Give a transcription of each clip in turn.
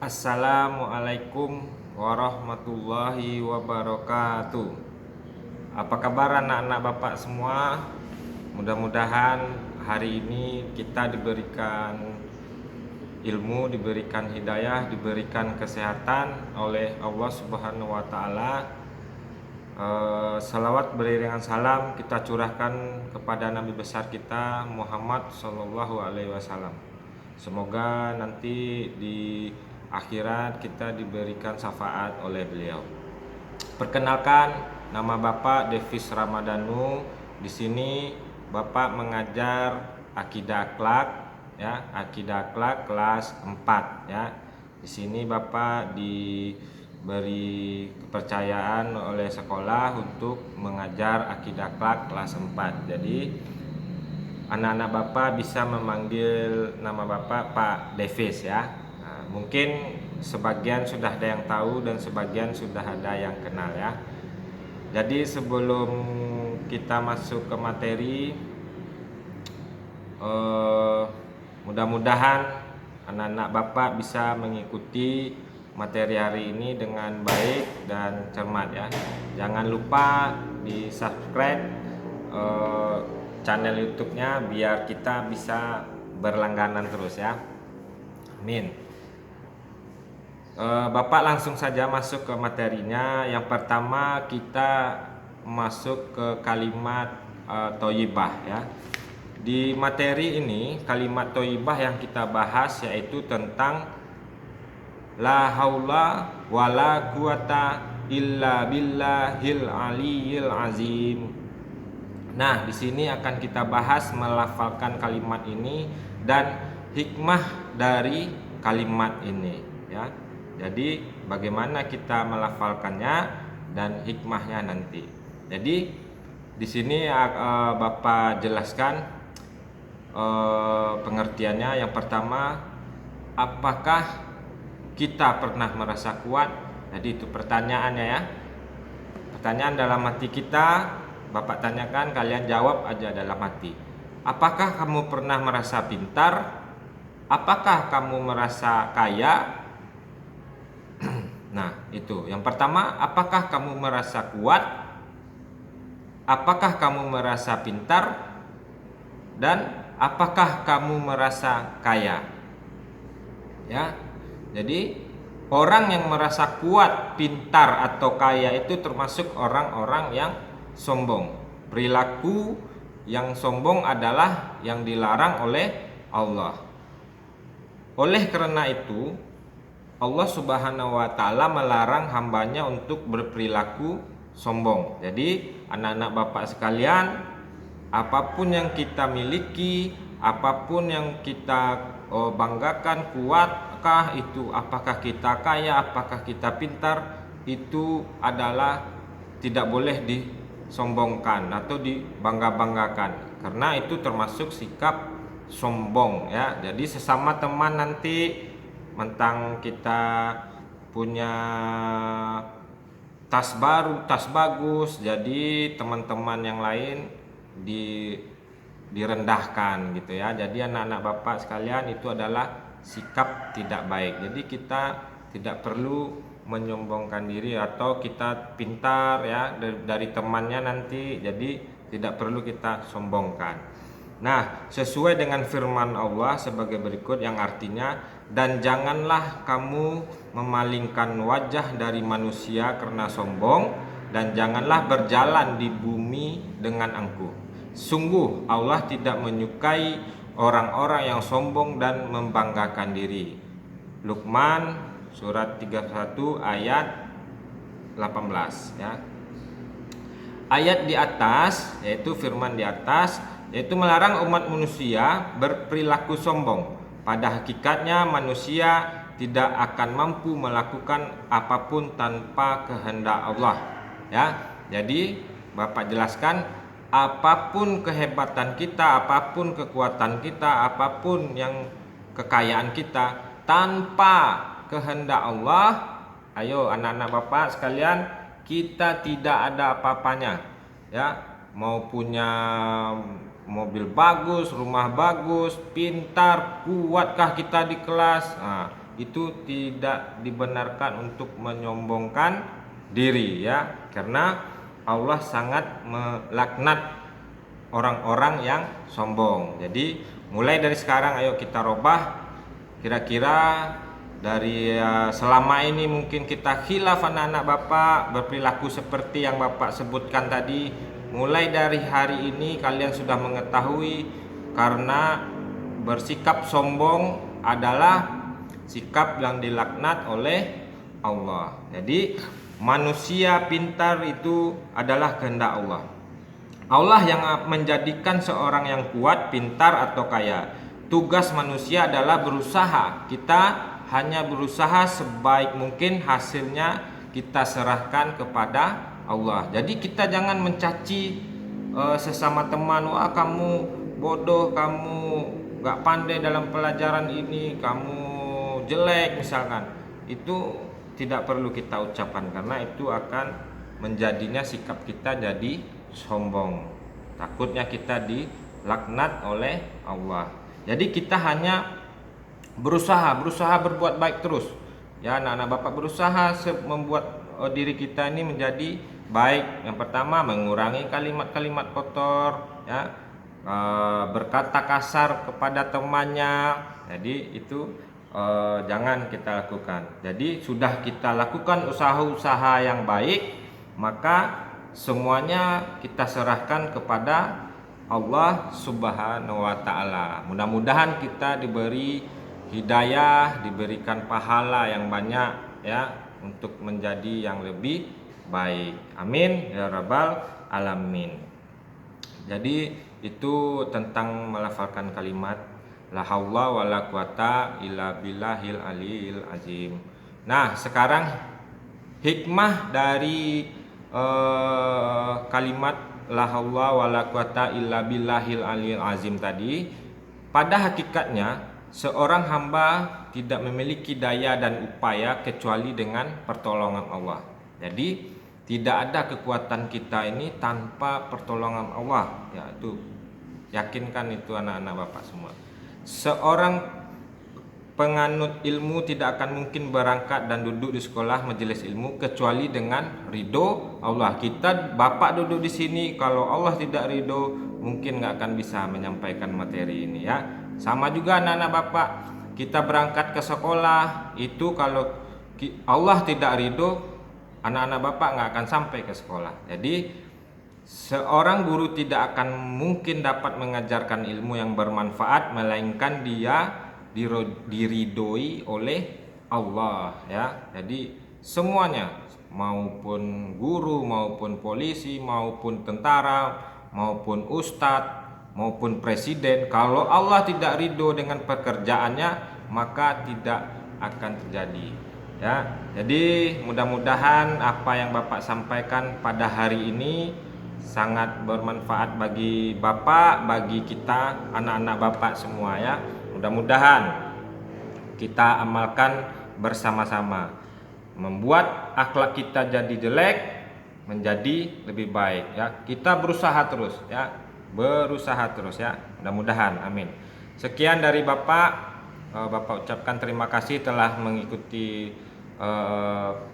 Assalamualaikum warahmatullahi wabarakatuh. Apa kabar anak-anak Bapak semua? Mudah-mudahan hari ini kita diberikan ilmu, diberikan hidayah, diberikan kesehatan oleh Allah Subhanahu wa taala. Salawat beriringan salam kita curahkan kepada Nabi besar kita Muhammad Sallallahu Alaihi Wasallam. Semoga nanti di akhirat kita diberikan syafaat oleh beliau. Perkenalkan, nama Bapak Devis Ramadhanu. Di sini Bapak mengajar akidah akhlak, ya, akidah akhlak kelas 4, ya. Di sini Bapak diberi kepercayaan oleh sekolah untuk mengajar akidah akhlak kelas 4. Jadi anak-anak Bapak bisa memanggil nama Bapak Pak Devis, ya. Nah, mungkin sebagian sudah ada yang tahu dan sebagian sudah ada yang kenal, ya. Jadi sebelum kita masuk ke materi, mudah-mudahan anak-anak Bapak bisa mengikuti materi hari ini dengan baik dan cermat, ya. Jangan lupa di subscribe channel YouTube-nya biar kita bisa berlangganan terus, ya. Amin. Bapak langsung saja masuk ke materinya. Yang pertama kita masuk ke kalimat thayyibah, ya. Di materi ini kalimat thayyibah yang kita bahas yaitu tentang la haula wala quwata illa billahil aliyyil azim. Nah, di sini akan kita bahas melafalkan kalimat ini dan hikmah dari kalimat ini, ya. Jadi bagaimana kita melafalkannya dan hikmahnya nanti. Jadi di sini Bapak jelaskan pengertiannya. Yang pertama, apakah kita pernah merasa kuat? Jadi itu pertanyaannya, ya. Pertanyaan dalam hati kita, Bapak tanyakan, kalian jawab aja dalam hati. Apakah kamu pernah merasa pintar? Apakah kamu merasa kaya? Nah, itu. Yang pertama, apakah kamu merasa kuat? Apakah kamu merasa pintar? Dan apakah kamu merasa kaya? Ya. Jadi orang yang merasa kuat, pintar atau kaya itu termasuk orang-orang yang sombong. Perilaku yang sombong adalah yang dilarang oleh Allah. Oleh karena itu, Allah Subhanahu wa taala melarang hambanya untuk berperilaku sombong. Jadi, anak-anak Bapak sekalian, apapun yang kita miliki, apapun yang kita banggakan, kuatkah itu, apakah kita kaya, apakah kita pintar, itu adalah tidak boleh disombongkan atau dibangga-banggakan, karena itu termasuk sikap sombong, ya. Jadi sesama teman nanti mentang kita punya tas baru, tas bagus, jadi teman-teman yang lain direndahkan gitu, ya. Jadi anak-anak Bapak sekalian, itu adalah sikap tidak baik. Jadi kita tidak perlu menyombongkan diri atau kita pintar, ya, dari temannya nanti, jadi tidak perlu kita sombongkan. Nah, sesuai dengan firman Allah sebagai berikut yang artinya, dan janganlah kamu memalingkan wajah dari manusia karena sombong, dan janganlah berjalan di bumi dengan angkuh. Sungguh Allah tidak menyukai orang-orang yang sombong dan membanggakan diri. Luqman surat 31 ayat 18, ya. Ayat di atas, yaitu firman di atas, yaitu melarang umat manusia berperilaku sombong. Pada hakikatnya manusia tidak akan mampu melakukan apapun tanpa kehendak Allah, ya. Jadi Bapak jelaskan, apapun kehebatan kita, apapun kekuatan kita, apapun yang kekayaan kita, tanpa kehendak Allah, ayo anak-anak Bapak sekalian, kita tidak ada apa-apanya, ya. Mau punya mobil bagus, rumah bagus, pintar, kuatkah kita di kelas? Nah, itu tidak dibenarkan untuk menyombongkan diri ya, karena Allah sangat melaknat orang-orang yang sombong. Jadi mulai dari sekarang ayo kita robah. Kira-kira dari selama ini mungkin kita khilaf anak-anak Bapak, berperilaku seperti yang Bapak sebutkan tadi. Mulai dari hari ini kalian sudah mengetahui, karena bersikap sombong adalah sikap yang dilaknat oleh Allah. Jadi manusia pintar itu adalah kehendak Allah. Allah yang menjadikan seorang yang kuat, pintar atau kaya. Tugas manusia adalah berusaha. Kita hanya berusaha sebaik mungkin, hasilnya kita serahkan kepada Allah. Jadi kita jangan mencaci sesama teman, wah kamu bodoh, kamu gak pandai dalam pelajaran ini, kamu jelek misalkan. Itu tidak perlu kita ucapkan, karena itu akan menjadinya sikap kita jadi sombong. Takutnya kita dilaknat oleh Allah. Jadi kita hanya berusaha berbuat baik terus. Ya, anak-anak Bapak berusaha membuat diri kita ini menjadi baik. Yang pertama, mengurangi kalimat-kalimat kotor, ya, berkata kasar kepada temannya. Jadi itu jangan kita lakukan. Jadi sudah kita lakukan usaha-usaha yang baik, maka semuanya kita serahkan kepada Allah Subhanahu wa taala. Mudah-mudahan kita diberi hidayah, diberikan pahala yang banyak ya, untuk menjadi yang lebih baik. Amin ya rabbal alamin. Jadi itu tentang melafalkan kalimat la haula wala quwata illa billahil aliyil azim. Nah, sekarang hikmah dari kalimat la haula wala quwata illa billahil aliyil azim tadi, pada hakikatnya seorang hamba tidak memiliki daya dan upaya kecuali dengan pertolongan Allah. Jadi tidak ada kekuatan kita ini tanpa pertolongan Allah. Ya, itu yakinkan itu anak-anak Bapak semua. Seorang penganut ilmu tidak akan mungkin berangkat dan duduk di sekolah majelis ilmu kecuali dengan ridho Allah. Kita Bapak duduk di sini, kalau Allah tidak ridho mungkin nggak akan bisa menyampaikan materi ini ya. Sama juga anak-anak Bapak, kita berangkat ke sekolah itu kalau Allah tidak ridho, anak-anak Bapak nggak akan sampai ke sekolah. Jadi seorang guru tidak akan mungkin dapat mengajarkan ilmu yang bermanfaat melainkan dia diridhoi oleh Allah ya. Jadi semuanya, maupun guru, maupun polisi, maupun tentara, maupun ustadz, maupun presiden, kalau Allah tidak ridho dengan pekerjaannya maka tidak akan terjadi ya. Jadi mudah-mudahan apa yang Bapak sampaikan pada hari ini sangat bermanfaat bagi Bapak, bagi kita anak-anak Bapak semua ya. Mudah-mudahan kita amalkan bersama-sama, membuat akhlak kita jadi jelek menjadi lebih baik ya. Kita berusaha terus ya, berusaha terus ya. Mudah-mudahan, amin. Sekian dari Bapak. Bapak ucapkan terima kasih telah mengikuti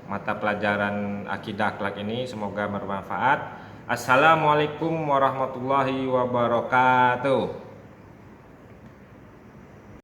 mata pelajaran akidah akhlak ini. Semoga bermanfaat. Assalamualaikum warahmatullahi wabarakatuh.